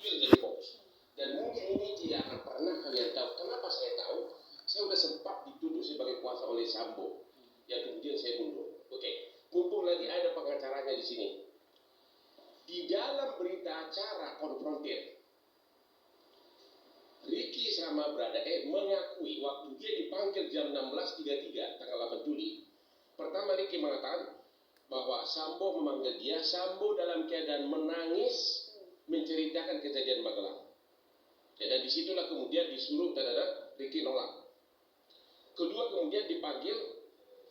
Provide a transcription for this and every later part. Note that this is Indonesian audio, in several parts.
tampil jadi hoax. Dan mungkin ini tidak akan pernah kalian tahu. Kenapa saya tahu? Saya sudah sempat dituduh sebagai kuasa oleh Sambo, yang kemudian saya mundur. Oke, mumpung lagi ada pengacaranya di sini. Di dalam berita acara konfrontir, Ricky sama Brada E mengakui waktu dia dipanggil jam 16.33 tanggal 8 Juli. Pertama Ricky mengatakan bahwa Sambo memanggil dia, Sambo dalam keadaan menangis menceritakan kejadian Magelang. Dan disitulah kemudian disuruh Ricky nolak. Kedua kemudian dipanggil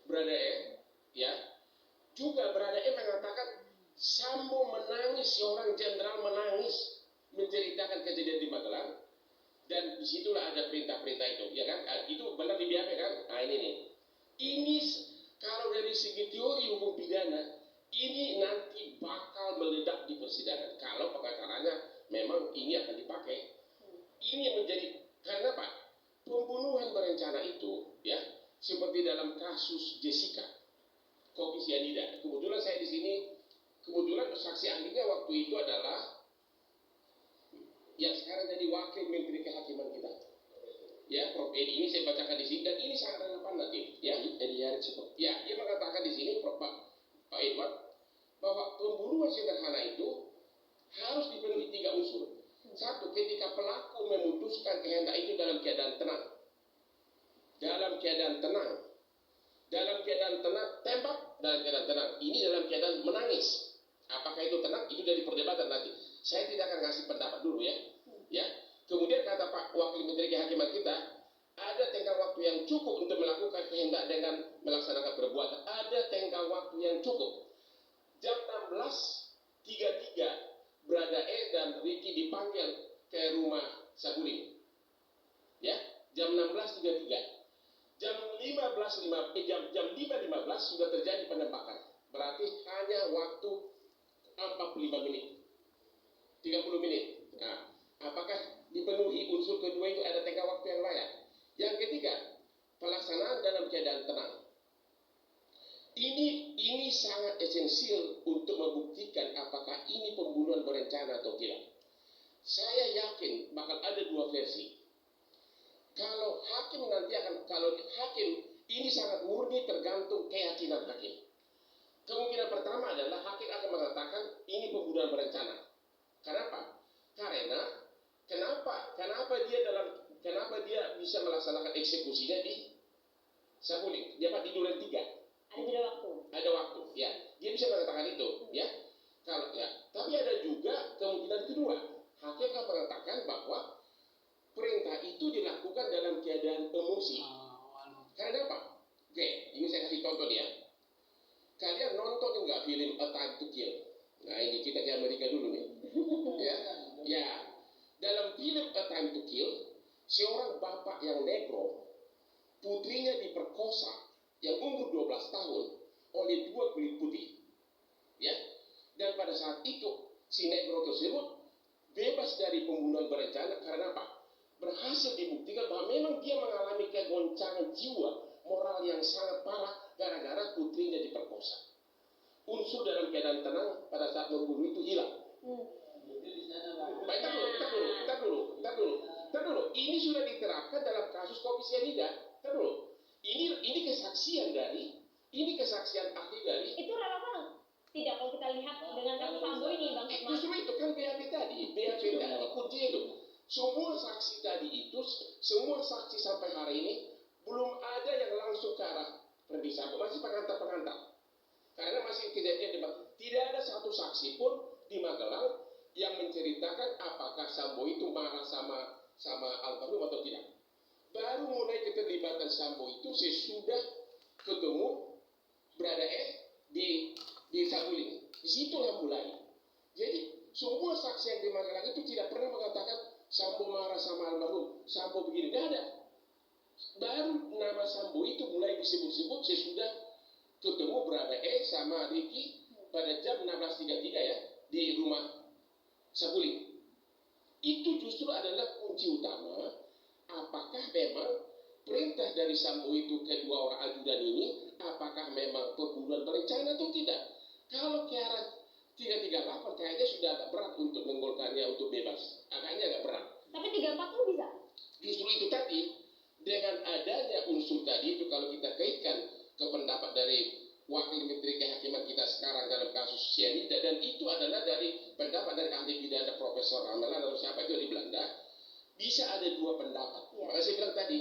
Brada E, ya. Juga Brada E mengatakan Sambo menangis, seorang jenderal menangis menceritakan kejadian di Magelang. Dan disitulah ada perintah-perintah itu, ya kan? Itu benar di BAP kan? Nah ini nih. Ini kalau dari segi teori hukum pidana, ini nanti bakal meledak di persidangan. Kalau pengacaranya memang ini akan dipakai. Ini menjadi, karena Pak, pembunuhan berencana itu, ya, seperti dalam kasus Jessica, kopi sianida. Kebetulan saya di sini, kebetulan saksi ahlinya waktu itu adalah yang sekarang jadi wakil menteri kehakiman kita, ya, Prof. Edi. Ini saya bacakan di sini dan ini sangat relevan nanti, ya. Edi Harjo. Ya, dia mengatakan di sini, Prof. Pak Edward, bahwa pembunuhan sederhana itu harus dipenuhi 3 unsur. Satu, ketika pelaku memutuskan kehendak itu dalam keadaan tenang. Dalam keadaan tenang. Dalam keadaan tenang, tembak dalam keadaan tenang. Ini dalam keadaan menangis. Apakah itu tenang? Itu dari perdebatan nanti. Saya tidak akan ngasih pendapat dulu ya. Ya. Kemudian kata Pak Wakil Menteri Kehakiman kita, ada tenggang waktu yang cukup untuk melakukan kehendak dengan melaksanakan perbuatan. Ada tenggang waktu yang cukup. Jam 16.33 Brada E dan Ricky dipanggil ke rumah Saguling. Ya, jam 16.33. Jam 5.15 sudah terjadi penembakan. Berarti hanya waktu 45 menit. 30 menit. Nah, apakah dipenuhi unsur kedua itu ada tenggang waktu yang layak? Yang ketiga, pelaksanaan dalam keadaan tenang. Ini sangat esensial untuk membuktikan apakah ini pembunuhan berencana atau tidak. Saya yakin bakal ada 2 versi. Kalau hakim nanti kalau hakim ini sangat murni tergantung keyakinan hakim. Kemungkinan pertama adalah hakim akan mengatakan ini pembunuhan berencana. Kenapa? Karena kenapa dia bisa melaksanakan eksekusinya di Saguling? Dia di Duren 3. Ada waktu, ya. Dia bisa mengatakan itu, ya. Kalau ya, tapi ada juga kemungkinan kedua. Hakim akan mengatakan bahwa perintah itu dilakukan dalam keadaan emosi. Karena apa? Oke, ini saya kasih contoh ya. Kalian nonton enggak film A Time to Kill? Nah, ini kita ke Amerika dulu nih. Ya. Dalam film A Time to Kill, seorang bapak yang negro, putrinya diperkosa yang umur 12 tahun oleh 2 kulit putih. Ya. Dan pada saat itu si negro tersebut bebas dari pembunuhan berencana karena apa? Berhasil dibuktikan bahwa memang dia mengalami kegoncangan jiwa moral yang sangat parah gara-gara putrinya diperkosa. Unsur dalam keadaan tenang pada saat membunuh itu hilang. Baik, tar dulu. Ini sudah diterapkan dalam kasus kopi sianida. Tar dulu. Ini kesaksian ahli dari. Itu relevan tidak kalau kita lihat dengan kasus Sambo ini, Bang Hikmat? Justru itu kan BAP tadi kuncinya itu. Semua saksi tadi itu, semua saksi sampai hari ini belum ada yang langsung ke arah Ferdi Sambo, masih pengantar. Karena masih kejadian tidak ada satu saksi pun di Magelang yang menceritakan apakah Sambo itu marah sama almarhum atau tidak. Baru mulai keterlibatan Sambo itu sesudah ketemu Brada E di Saguling. Disitulah mulai. Jadi semua saksi yang di Magelang itu tidak pernah mengatakan Sambo marah sama almarhum, Sambo begini, tidak ada. Baru nama Sambo itu mulai disebut-sebut sesudah ketemu Brada E sama Ricky pada jam 16.33 ya di rumah Saguling. Itu justru adalah kunci utama. Apakah memang perintah dari Sambo itu kedua orang ajudan ini, apakah memang pembunuhan berencana atau tidak? Kalau ke arah 338 kayaknya sudah agak berat untuk menggolkannya untuk bebas. kasus cyanida, dan itu adalah dari pendapat dari ahli pidana Profesor Ramelan atau siapa itu di Belanda. Bisa ada dua pendapat. Maka saya bilang tadi,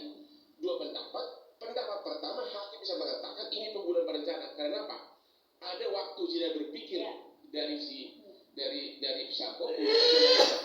dua pendapat. Pendapat pertama, hakim bisa mengatakan ini pembunuhan berencana. Karena apa? Ada waktu tidak berpikir dari Sambo untuk